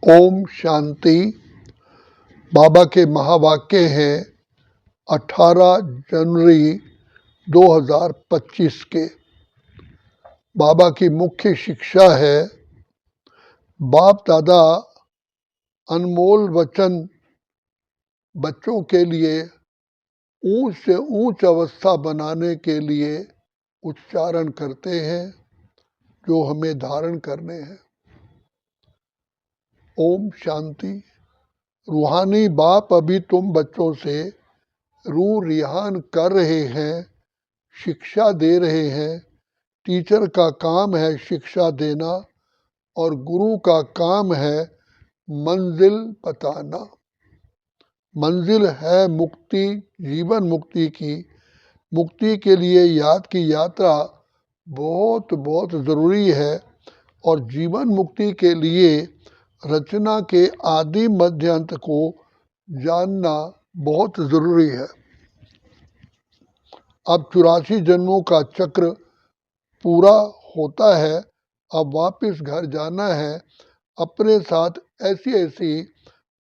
ओम शांति। बाबा के महावाक्य हैं 18 जनवरी 2025 के। बाबा की मुख्य शिक्षा है, बाप दादा अनमोल वचन बच्चों के लिए ऊंच से ऊंच अवस्था बनाने के लिए उच्चारण करते हैं, जो हमें धारण करने हैं। ओम शांति। रूहानी बाप अभी तुम बच्चों से रूह रिहान कर रहे हैं, शिक्षा दे रहे हैं। टीचर का काम है शिक्षा देना और गुरु का काम है मंजिल बताना। मंजिल है मुक्ति, जीवन मुक्ति की। मुक्ति के लिए याद की यात्रा बहुत बहुत ज़रूरी है और जीवन मुक्ति के लिए रचना के आदि मध्य अंत को जानना बहुत ज़रूरी है। अब 84 जन्मों का चक्र पूरा होता है, अब वापस घर जाना है। अपने साथ ऐसी ऐसी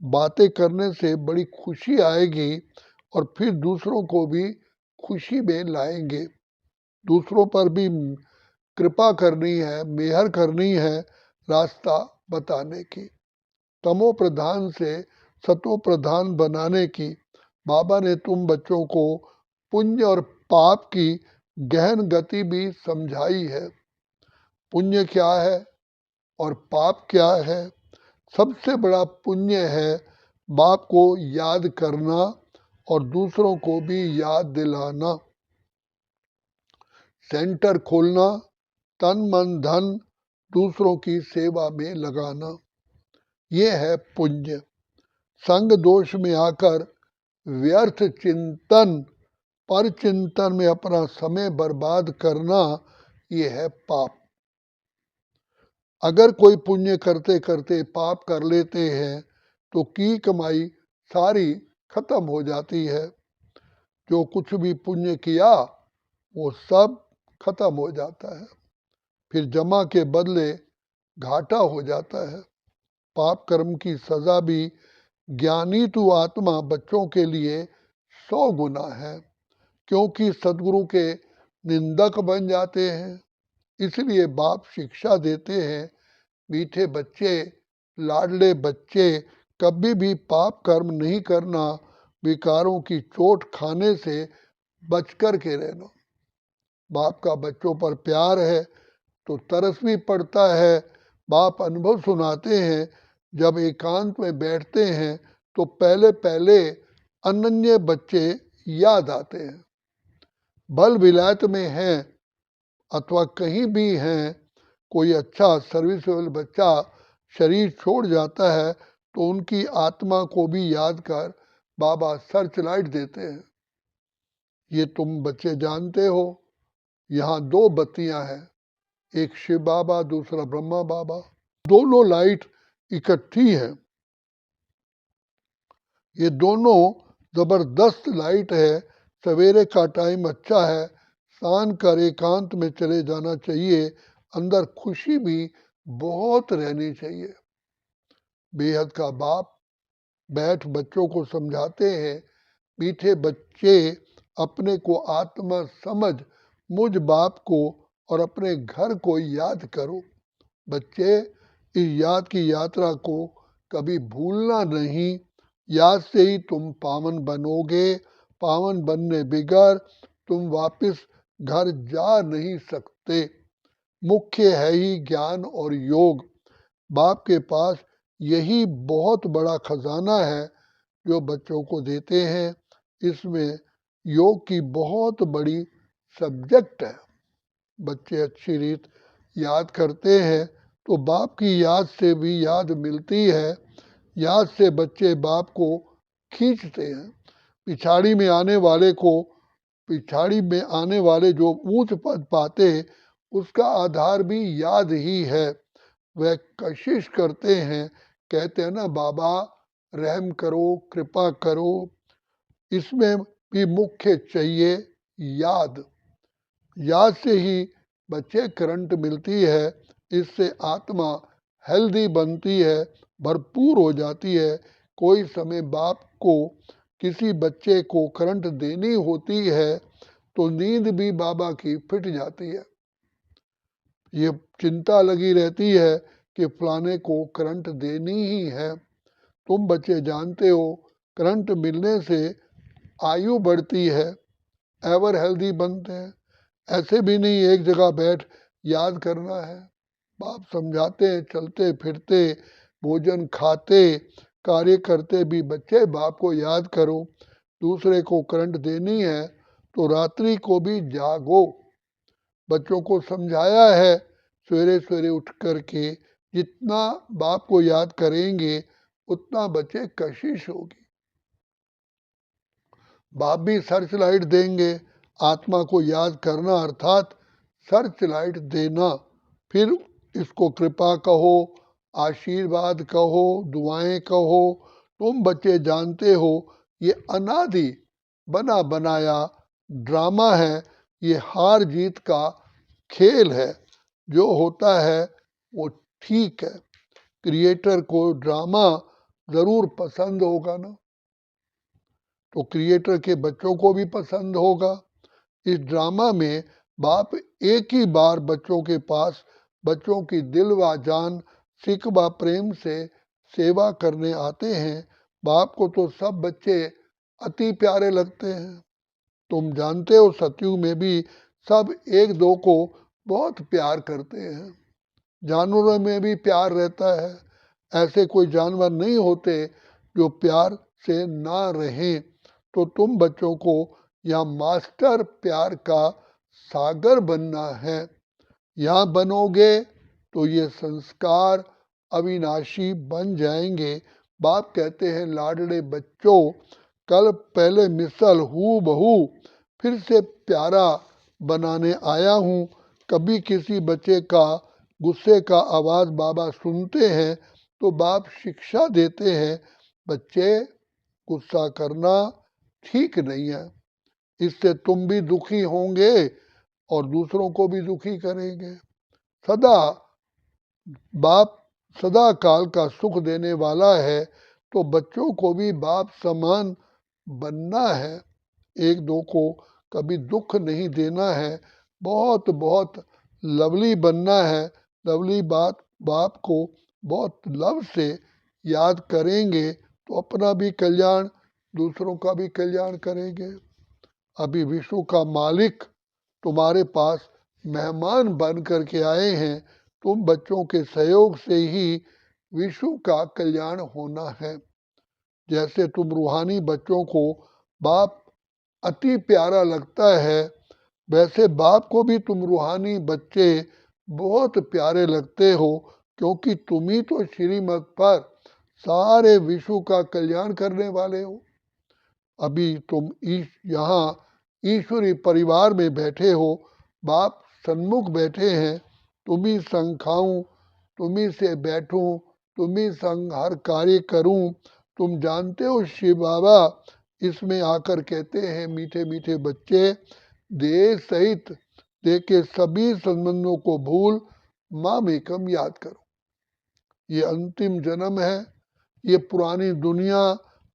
बातें करने से बड़ी खुशी आएगी और फिर दूसरों को भी खुशी में लाएंगे। दूसरों पर भी कृपा करनी है, मेहर करनी है, रास्ता बताने की। तमो प्रधान से सतो प्रधान बनाने की बाबा ने तुम बच्चों को पुण्य और पाप की गहन गति भी समझाई है। पुण्य क्या है और पाप क्या है? सबसे बड़ा पुण्य है बाप को याद करना और दूसरों को भी याद दिलाना। सेंटर खोलना, तन मन धन दूसरों की सेवा में लगाना, ये है पुण्य। संग दोष में आकर व्यर्थ चिंतन, पर चिंतन में अपना समय बर्बाद करना, ये है पाप। अगर कोई पुण्य करते करते पाप कर लेते हैं तो की कमाई सारी खत्म हो जाती है। जो कुछ भी पुण्य किया वो सब खत्म हो जाता है, फिर जमा के बदले घाटा हो जाता है। पाप कर्म की सजा भी ज्ञानी तु आत्मा बच्चों के लिए 100 गुना है, क्योंकि सदगुरु के निंदक बन जाते हैं। इसलिए बाप शिक्षा देते हैं, मीठे बच्चे, लाडले बच्चे, कभी भी पाप कर्म नहीं करना, विकारों की चोट खाने से बच कर के रहना। बाप का बच्चों पर प्यार है तो तरस भी पड़ता है। बाप अनुभव सुनाते हैं, जब एकांत में बैठते हैं तो पहले पहले अनन्य बच्चे याद आते हैं। बल विलायत में हैं अथवा कहीं भी हैं, कोई अच्छा सर्विसेबल बच्चा शरीर छोड़ जाता है तो उनकी आत्मा को भी याद कर बाबा सर्च लाइट देते हैं। ये तुम बच्चे जानते हो, यहाँ 2 बत्तियां हैं, एक शिव बाबा, दूसरा ब्रह्मा बाबा। दोनों लाइट इकट्ठी है। ये दोनों जबरदस्त लाइट है। सवेरे का टाइम अच्छा है, शान कर एकांत में चले जाना चाहिए। अंदर खुशी भी बहुत रहनी चाहिए। बेहद का बाप बैठ बच्चों को समझाते हैं, मीठे बच्चे अपने को आत्मा समझ मुझ बाप को और अपने घर को याद करो। बच्चे, इस याद की यात्रा को कभी भूलना नहीं। याद से ही तुम पावन बनोगे। पावन बनने बिगर तुम वापस घर जा नहीं सकते। मुख्य है ही ज्ञान और योग। बाप के पास यही बहुत बड़ा खजाना है जो बच्चों को देते हैं। इसमें योग की बहुत बड़ी सब्जेक्ट है। बच्चे अच्छी रीत याद करते हैं तो बाप की याद से भी याद मिलती है। याद से बच्चे बाप को खींचते हैं। पिछाड़ी में आने वाले जो ऊंच पद पाते, उसका आधार भी याद ही है। वह कशिश करते हैं, कहते हैं ना, बाबा रहम करो, कृपा करो। इसमें भी मुख्य चाहिए याद। याद से ही बच्चे करंट मिलती है। इससे आत्मा हेल्दी बनती है, भरपूर हो जाती है। कोई समय बाप को किसी बच्चे को करंट देनी होती है तो नींद भी बाबा की फिट जाती है। ये चिंता लगी रहती है कि फलाने को करंट देनी ही है। तुम बच्चे जानते हो करंट मिलने से आयु बढ़ती है, एवर हेल्दी बनते हैं। ऐसे भी नहीं एक जगह बैठ याद करना है। बाप समझाते हैं, चलते फिरते, भोजन खाते, कार्य करते भी बच्चे बाप को याद करो। दूसरे को करंट देनी है तो रात्रि को भी जागो। बच्चों को समझाया है सवेरे सवेरे उठ करके जितना बाप को याद करेंगे उतना बच्चे कशिश होगी। बाप भी सर्च लाइट देंगे, आत्मा को याद करना अर्थात सर्च लाइट देना। फिर इसको कृपा कहो, आशीर्वाद कहो, दुआएं कहो। तुम बच्चे जानते हो ये अनादि बना बनाया ड्रामा है, ये हार जीत का खेल है। जो होता है वो ठीक है। क्रिएटर को ड्रामा जरूर पसंद होगा ना, तो क्रिएटर के बच्चों को भी पसंद होगा। इस ड्रामा में बाप एक ही बार बच्चों के पास बच्चों की दिल व जान सिक व प्रेम से सेवा करने आते हैं। बाप को तो सब बच्चे अति प्यारे लगते हैं। तुम जानते हो सतयुग में भी सब एक दो को बहुत प्यार करते हैं। जानवरों में भी प्यार रहता है, ऐसे कोई जानवर नहीं होते जो प्यार से ना रहें। तो तुम बच्चों को यहाँ मास्टर प्यार का सागर बनना है। यहाँ बनोगे तो ये संस्कार अविनाशी बन जाएंगे। बाप कहते हैं लाडले बच्चों, कल पहले मिसल हूँ बहू फिर से प्यारा बनाने आया हूँ। कभी किसी बच्चे का गुस्से का आवाज़ बाबा सुनते हैं तो बाप शिक्षा देते हैं, बच्चे गुस्सा करना ठीक नहीं है, इससे तुम भी दुखी होंगे और दूसरों को भी दुखी करेंगे। सदा बाप सदा काल का सुख देने वाला है तो बच्चों को भी बाप समान बनना है। एक दो को कभी दुख नहीं देना है, बहुत बहुत लवली बनना है। लवली बात बाप को बहुत लव से याद करेंगे तो अपना भी कल्याण दूसरों का भी कल्याण करेंगे। अभी विश्व का मालिक तुम्हारे पास मेहमान बन करके आए हैं। तुम बच्चों के सहयोग से ही विश्व का कल्याण होना है। जैसे तुम रूहानी बच्चों को बाप अति प्यारा लगता है, वैसे बाप को भी तुम रूहानी बच्चे बहुत प्यारे लगते हो, क्योंकि तुम ही तो श्रीमत पर सारे विश्व का कल्याण करने वाले हो। अभी तुम यहाँ ईश्वरी परिवार में बैठे हो, बाप सन्मुख बैठे हैं। तुम ही संग खाऊं, तुम ही से बैठूं, तुम ही संग हर कार्य करूं। तुम जानते हो शिव बाबा इसमें आकर कहते हैं, मीठे मीठे बच्चे देह सहित देह के सभी संबंधों को भूल माम एकम याद करो। ये अंतिम जन्म है, ये पुरानी दुनिया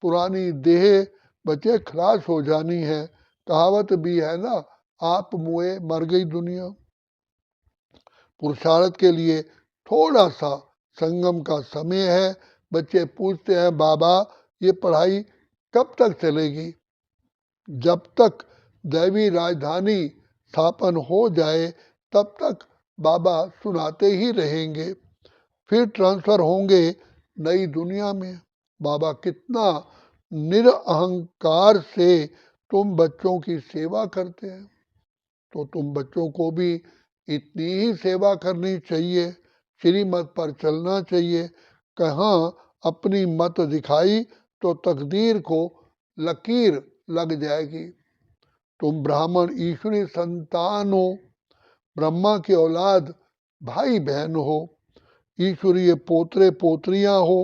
पुरानी देह बच्चे खलास हो जानी है। कहावत भी है ना, आप मुए मर गई दुनिया। पुरुषार्थ के लिए थोड़ा सा संगम का समय है। बच्चे पूछते हैं बाबा ये पढ़ाई कब तक चलेगी? जब तक दैवी राजधानी स्थापन हो जाए तब तक बाबा सुनाते ही रहेंगे। फिर ट्रांसफर होंगे नई दुनिया में। बाबा कितना निरअहंकार से तुम बच्चों की सेवा करते हैं, तो तुम बच्चों को भी इतनी ही सेवा करनी चाहिए, श्रीमत पर चलना चाहिए। कहाँ अपनी मत दिखाई तो तकदीर को लकीर लग जाएगी। तुम ब्राह्मण ईश्वरी संतान हो, ब्रह्मा की औलाद भाई बहन हो, ईश्वरीय पोतरे पोतरियां हो,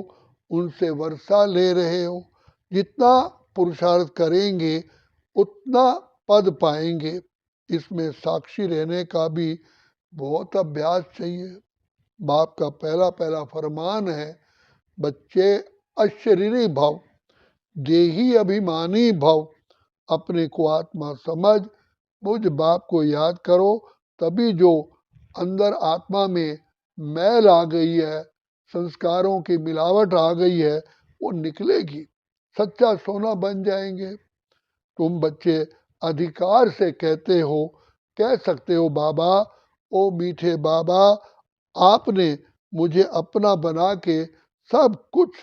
उनसे वर्षा ले रहे हो। जितना पुरुषार्थ करेंगे उतना पद पाएंगे। इसमें साक्षी रहने का भी बहुत अभ्यास चाहिए। बाप का पहला पहला फरमान है, बच्चे अशरीरी भव, देही अभिमानी भव, अपने को आत्मा समझ, मुझ बाप को याद करो, तभी जो अंदर आत्मा में मैल आ गई है, संस्कारों की मिलावट आ गई है, वो निकलेगी, सच्चा सोना बन जाएंगे। तुम बच्चे अधिकार से कहते हो, कह सकते हो, बाबा, ओ मीठे बाबा, आपने मुझे अपना बना के सब कुछ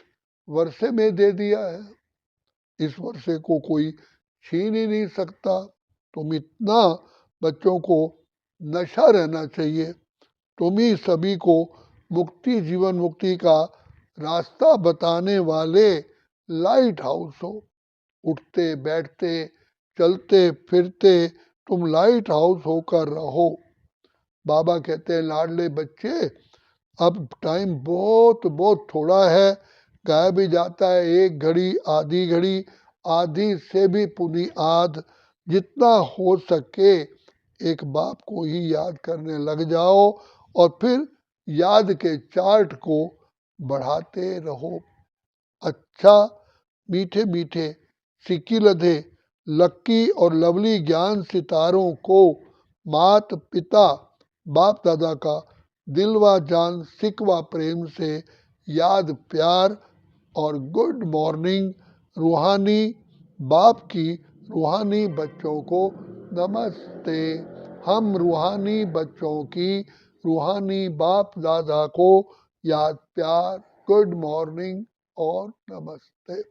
वर्षे में दे दिया है, इस वर्षे को कोई छीन ही नहीं सकता। तुम इतना बच्चों को नशा रहना चाहिए, तुम ही सभी को मुक्ति, जीवन मुक्ति का रास्ता बताने वाले लाइट हाउस हो। उठते बैठते चलते फिरते तुम लाइट हाउस होकर रहो। बाबा कहते हैं, लाडले बच्चे, अब टाइम बहुत बहुत थोड़ा है, गाय भी जाता है, एक घड़ी, आधी घड़ी, आधी से भी पुनी आध, जितना हो सके एक बाप को ही याद करने लग जाओ और फिर याद के चार्ट को बढ़ाते रहो। अच्छा, मीठे मीठे सिक्की लधे लक्की और लवली ज्ञान सितारों को मात पिता बाप दादा का दिलवा जान सिकवा प्रेम से याद प्यार और गुड मॉर्निंग। रूहानी बाप की रूहानी बच्चों को नमस्ते। हम रूहानी बच्चों की रूहानी बाप दादा को याद प्यार, गुड मॉर्निंग और नमस्ते।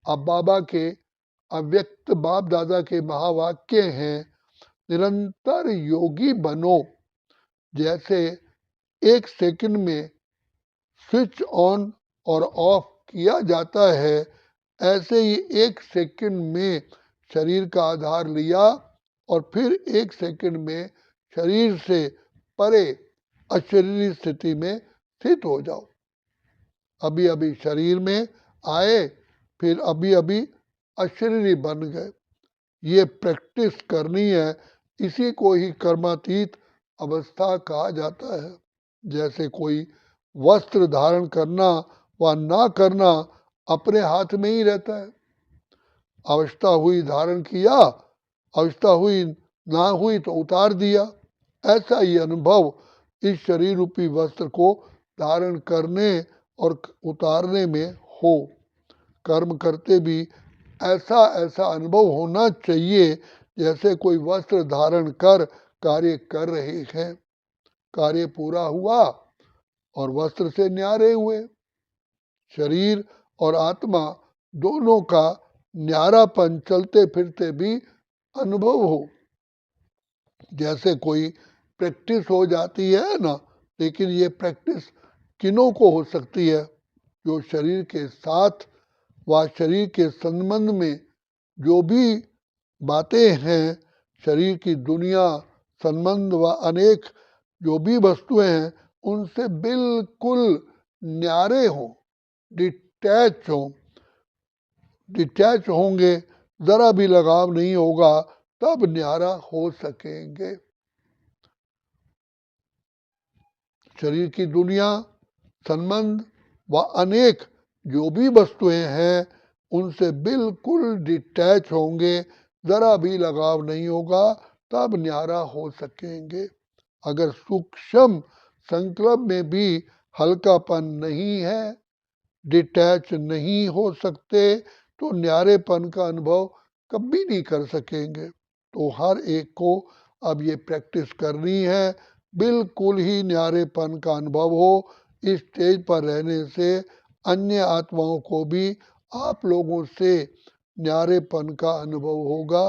अब बाबा के अव्यक्त बाप दादा के महावाक्य हैं, निरंतर योगी बनो। जैसे एक सेकंड में स्विच ऑन और ऑफ किया जाता है, ऐसे ही एक सेकंड में शरीर का आधार लिया और फिर एक सेकंड में शरीर से परे अशरीरी स्थिति में स्थित हो जाओ। अभी अभी शरीर में आए, फिर अभी अभी अशरीरी बन गए। ये प्रैक्टिस करनी है, इसी को ही कर्मातीत अवस्था कहा जाता है। जैसे कोई वस्त्र धारण करना व ना करना अपने हाथ में ही रहता है। अवस्था हुई धारण किया, अवस्था हुई ना हुई तो उतार दिया। ऐसा ही अनुभव इस शरीर रूपी वस्त्र को धारण करने और उतारने में हो। कर्म करते भी ऐसा ऐसा अनुभव होना चाहिए जैसे कोई वस्त्र धारण कर कार्य कर रहे हैं। कार्य पूरा हुआ और वस्त्र से न्यारे हुए। शरीर और आत्मा दोनों का न्यारापन चलते फिरते भी अनुभव हो। जैसे कोई प्रैक्टिस हो जाती है ना, लेकिन ये प्रैक्टिस किनों को हो सकती है? जो शरीर के साथ व शरीर के संबंध में जो भी बातें हैं, शरीर की दुनिया, संबंध व अनेक जो भी वस्तुएं हैं, उनसे बिल्कुल न्यारे हों, डिटैच हों। डिटैच होंगे, जरा भी लगाव नहीं होगा, तब न्यारा हो सकेंगे। शरीर की दुनिया, संबंध व अनेक जो भी वस्तुएं हैं, उनसे बिल्कुल डिटैच होंगे, जरा भी लगाव नहीं होगा, तब न्यारा हो सकेंगे। अगर सूक्ष्म संकल्प में भी हल्कापन नहीं है, डिटैच नहीं हो सकते, तो न्यारेपन का अनुभव कभी नहीं कर सकेंगे। तो हर एक को अब ये प्रैक्टिस करनी है, बिल्कुल ही न्यारेपन का अनुभव हो। इस स्टेज पर रहने से अन्य आत्माओं को भी आप लोगों से न्यारेपन का अनुभव होगा।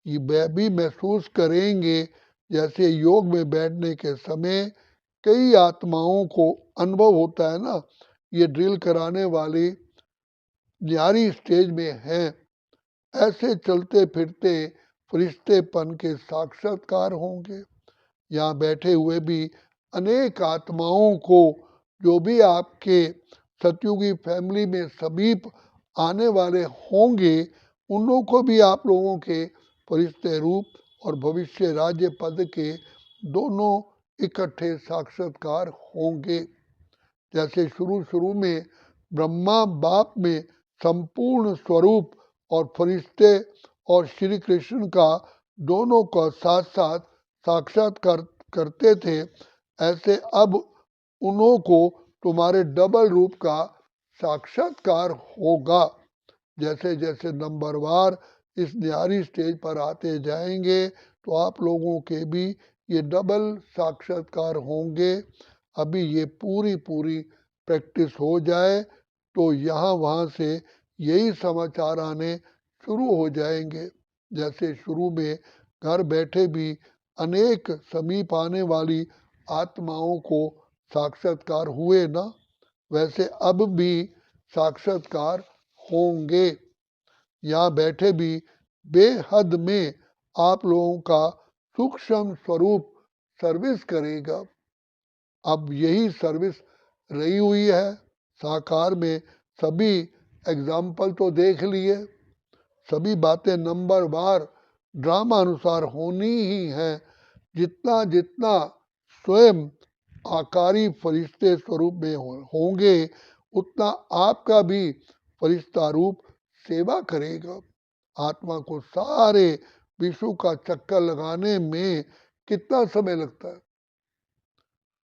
ये वे भी महसूस करेंगे जैसे योग में बैठने के समय कई आत्माओं को अनुभव होता है ना, ये ड्रिल कराने वाली न्यारी स्टेज में हैं। ऐसे चलते फिरते फरिश्तेपन के साक्षात्कार होंगे। यहाँ बैठे हुए भी अनेक आत्माओं को, जो भी आपके सतयुगी फैमिली में समीप आने वाले होंगे, उन लोगों को भी आप लोगों के फरिश्ते रूप और भविष्य राज्य पद के दोनों इकट्ठे साक्षात्कार होंगे। जैसे शुरू शुरू में ब्रह्मा बाप में संपूर्ण स्वरूप और फरिश्ते और श्री कृष्ण का दोनों का साथ साथ साक्षात्कार करते थे, ऐसे अब उन्हों को तुम्हारे डबल रूप का साक्षात्कार होगा। जैसे जैसे नंबरवार इस न्यारी स्टेज पर आते जाएंगे तो आप लोगों के भी ये डबल साक्षात्कार होंगे। अभी ये पूरी पूरी प्रैक्टिस हो जाए तो यहाँ वहाँ से यही समाचार आने शुरू हो जाएंगे। जैसे शुरू में घर बैठे भी अनेक समीप आने वाली आत्माओं को साक्षात्कार हुए ना, वैसे अब भी साक्षात्कार होंगे। यहाँ बैठे भी बेहद में आप लोगों का सूक्ष्म स्वरूप सर्विस करेगा। अब यही सर्विस रही हुई है साकार में। सभी एग्जाम्पल तो देख लिए, सभी बातें नंबरवार ड्रामा अनुसार होनी ही है। जितना जितना स्वयं आकारी फरिश्ते स्वरूप में होंगे उतना आपका भी फरिश्ता रूप सेवा करेगा। आत्मा को सारे विश्व का चक्कर लगाने में कितना समय लगता है,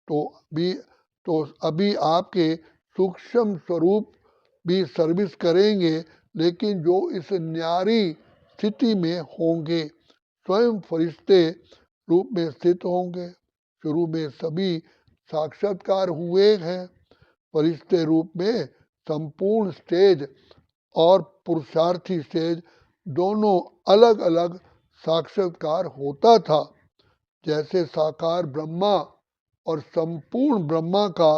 तो अभी आपके सूक्ष्म स्वरूप भी सर्विस करेंगे, लेकिन जो इस न्यारी स्थिति में होंगे स्वयं फरिश्ते रूप में स्थित होंगे। शुरू में सभी साक्षात्कार हुए हैं। फरिश्ते रूप में संपूर्ण स्टेज और पुरुषार्थी स्टेज दोनों अलग अलग साक्षात्कार होता था। जैसे साकार ब्रह्मा और संपूर्ण ब्रह्मा का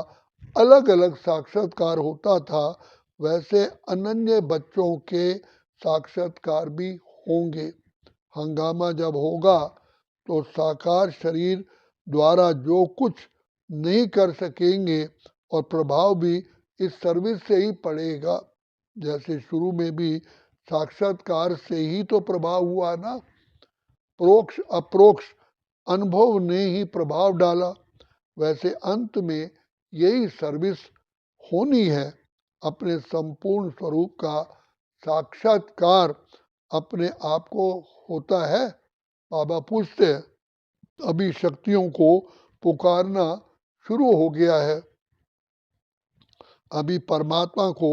अलग अलग साक्षात्कार होता था, वैसे अनन्य बच्चों के साक्षात्कार भी होंगे। हंगामा जब होगा तो साकार शरीर द्वारा जो कुछ नहीं कर सकेंगे और प्रभाव भी इस सर्विस से ही पड़ेगा। जैसे शुरू में भी साक्षात्कार से ही तो प्रभाव हुआ ना, प्रोक्ष अप्रोक्ष अनुभव ने ही प्रभाव डाला। वैसे अंत में यही सर्विस होनी है। अपने संपूर्ण स्वरूप का साक्षात्कार अपने आप को होता है। बाबा पूछते हैं, अभी शक्तियों को पुकारना शुरू हो गया है। अभी परमात्मा को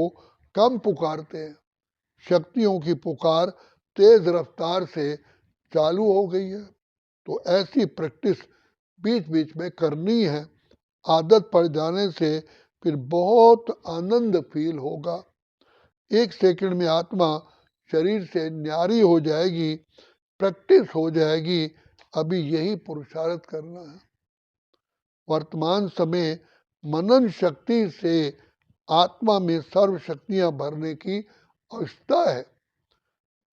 कम पुकारते हैं, शक्तियों की पुकार तेज रफ्तार से चालू हो गई है। तो ऐसी प्रैक्टिस बीच बीच में करनी है। आदत पड़ जाने से फिर बहुत आनंद फील होगा। एक सेकंड में आत्मा शरीर से न्यारी हो जाएगी, प्रैक्टिस हो जाएगी। अभी यही पुरुषार्थ करना है। वर्तमान समय मनन शक्ति से आत्मा में सर्व शक्तियां भरने की आवश्यकता है।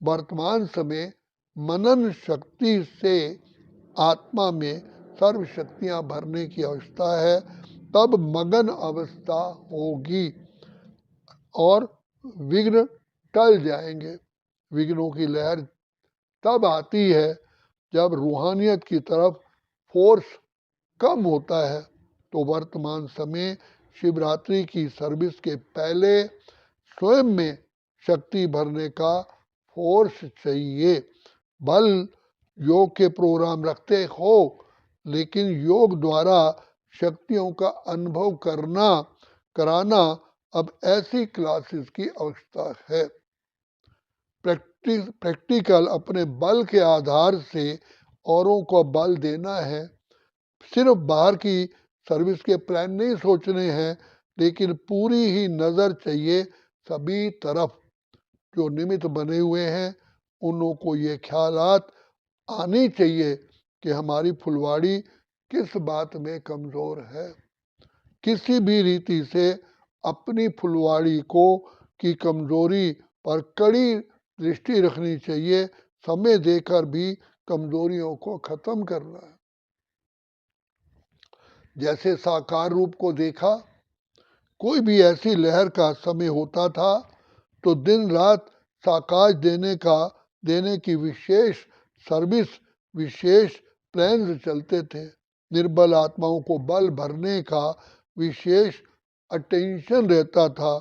वर्तमान समय मनन शक्ति से आत्मा में सर्व शक्तियां भरने की आवश्यकता है, तब मगन अवस्था होगी और विघ्न टल जाएंगे। विघ्नों की लहर तब आती है जब रूहानियत की तरफ फोर्स कम होता है। तो वर्तमान समय शिवरात्रि की सर्विस के पहले स्वयं में शक्ति भरने का फोर्स चाहिए। बल योग के प्रोग्राम रखते हो, लेकिन योग द्वारा शक्तियों का अनुभव कराना अब ऐसी क्लासेस की आवश्यकता है। प्रैक्टिकल अपने बल के आधार से औरों को बल देना है। सिर्फ बाहर की सर्विस के प्लान नहीं सोचने हैं, लेकिन पूरी ही नज़र चाहिए सभी तरफ। जो निमित्त बने हुए हैं उन को ये ख्यालात आनी चाहिए कि हमारी फुलवाड़ी किस बात में कमज़ोर है। किसी भी रीति से अपनी फुलवाड़ी को की कमज़ोरी पर कड़ी दृष्टि रखनी चाहिए। समय देकर भी कमज़ोरियों को ख़त्म करना है। जैसे साकार रूप को देखा, कोई भी ऐसी लहर का समय होता था तो दिन रात साकाश देने की विशेष सर्विस, विशेष प्लान्स चलते थे। निर्बल आत्माओं को बल भरने का विशेष अटेंशन रहता था,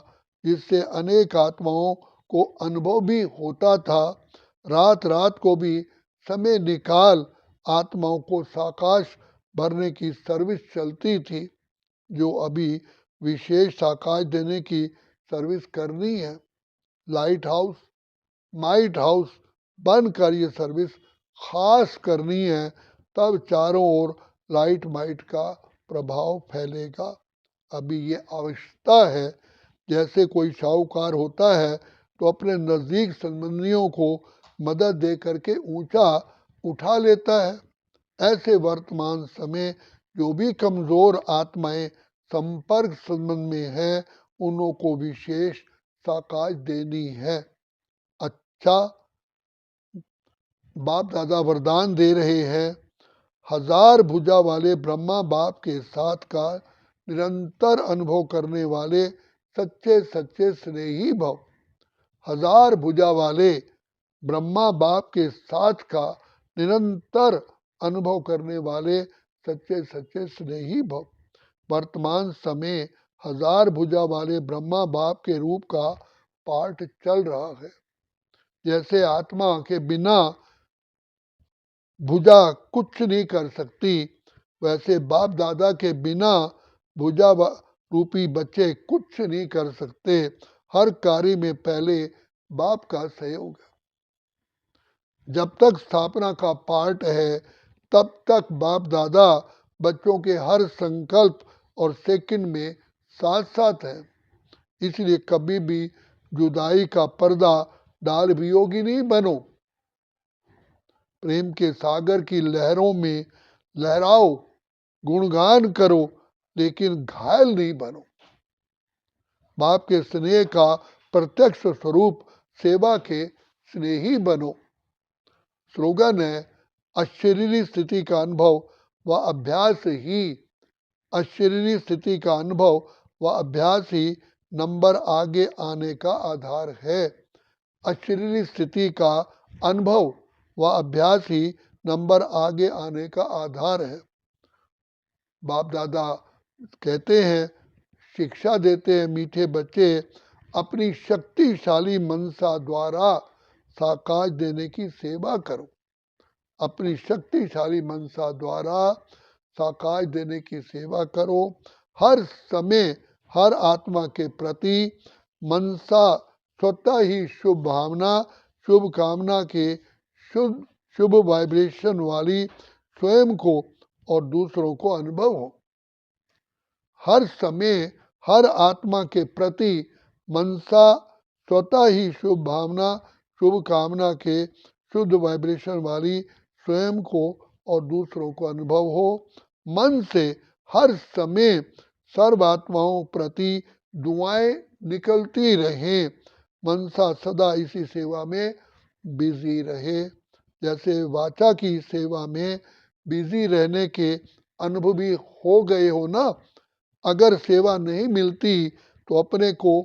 जिससे अनेक आत्माओं को अनुभव भी होता था। रात रात को भी समय निकाल आत्माओं को साकाश भरने की सर्विस चलती थी, जो अभी विशेष साकाश देने की सर्विस करनी है। लाइट हाउस, माइट हाउस बनकर ये सर्विस खास करनी है, तब चारों ओर लाइट माइट का प्रभाव फैलेगा। अभी ये आवश्यकता है। जैसे कोई साहूकार होता है तो अपने नज़दीक संबंधियों को मदद दे करके ऊंचा उठा लेता है। ऐसे वर्तमान समय जो भी कमज़ोर आत्माएं संपर्क संबंध में हैं, उन्हों को विशेष साकाश देनी है। अच्छा, बाप दादा वरदान दे रहे हैं, हजार भुजा वाले ब्रह्मा बाप के साथ का निरंतर अनुभव करने वाले सच्चे सच्चे स्नेही भव। हजार भुजा वाले ब्रह्मा बाप के साथ का निरंतर अनुभव करने वाले सच्चे सच्चे स्नेही भव। वर्तमान समय हजार भुजा वाले ब्रह्मा बाप के रूप का पाठ चल रहा है। जैसे आत्मा के बिना भुजा कुछ नहीं कर सकती, वैसे बाप दादा के बिना भुजा रूपी बच्चे कुछ नहीं कर सकते। हर कार्य में पहले बाप का सहयोग है। जब तक स्थापना का पार्ट है, तब तक बाप दादा बच्चों के हर संकल्प और सेकंड में साथ साथ है। इसलिए कभी भी जुदाई का पर्दा डाल वियोगी नहीं बनो। प्रेम के सागर की लहरों में लहराओ, गुणगान करो, लेकिन घायल नहीं बनो। बाप के स्नेह का प्रत्यक्ष स्वरूप सेवा के स्नेही बनो। स्लोगन है, अशरीरी स्थिति का अनुभव व अभ्यास ही अशरीरी स्थिति का अनुभव व अभ्यास ही नंबर आगे आने का आधार है। अशरीरी स्थिति का अनुभव व अभ्यास ही नंबर आगे आने का आधार है। बाप दादा कहते हैं, शिक्षा देते हैं, मीठे बच्चे अपनी शक्तिशाली मनसा द्वारा साकाश देने की सेवा करो। अपनी शक्तिशाली मनसा द्वारा साकाश देने की सेवा करो। हर समय हर आत्मा के प्रति मनसा स्वतः ही शुभ भावना, शुभ कामना के शुभ शुभ वाइब्रेशन वाली स्वयं को और दूसरों को अनुभव हो। हर समय हर आत्मा के प्रति मनसा स्वतः ही शुभ भावना, शुभ कामना के शुद्ध वाइब्रेशन वाली स्वयं को और दूसरों को अनुभव हो। मन से हर समय सर्व आत्माओं प्रति दुआएं निकलती रहें। मनसा सदा इसी सेवा में बिजी रहे। जैसे वाचा की सेवा में बिजी रहने के अनुभवी हो गए हो ना। अगर सेवा नहीं मिलती तो अपने को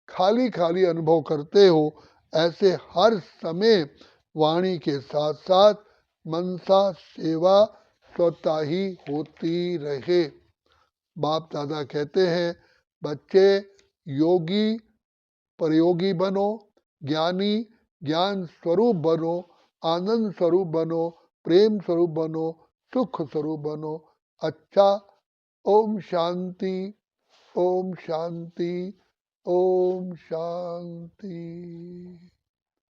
खाली खाली अनुभव करते हो। ऐसे हर समय वाणी के साथ साथ मनसा सेवा स्वतः ही होती रहे। बाप दादा कहते हैं, बच्चे योगी प्रयोगी बनो, ज्ञानी ज्ञान स्वरूप बनो, आनंद स्वरूप बनो, प्रेम स्वरूप बनो, सुख स्वरूप बनो। अच्छा, ओम शांति, ओम शांति, ओम शांति।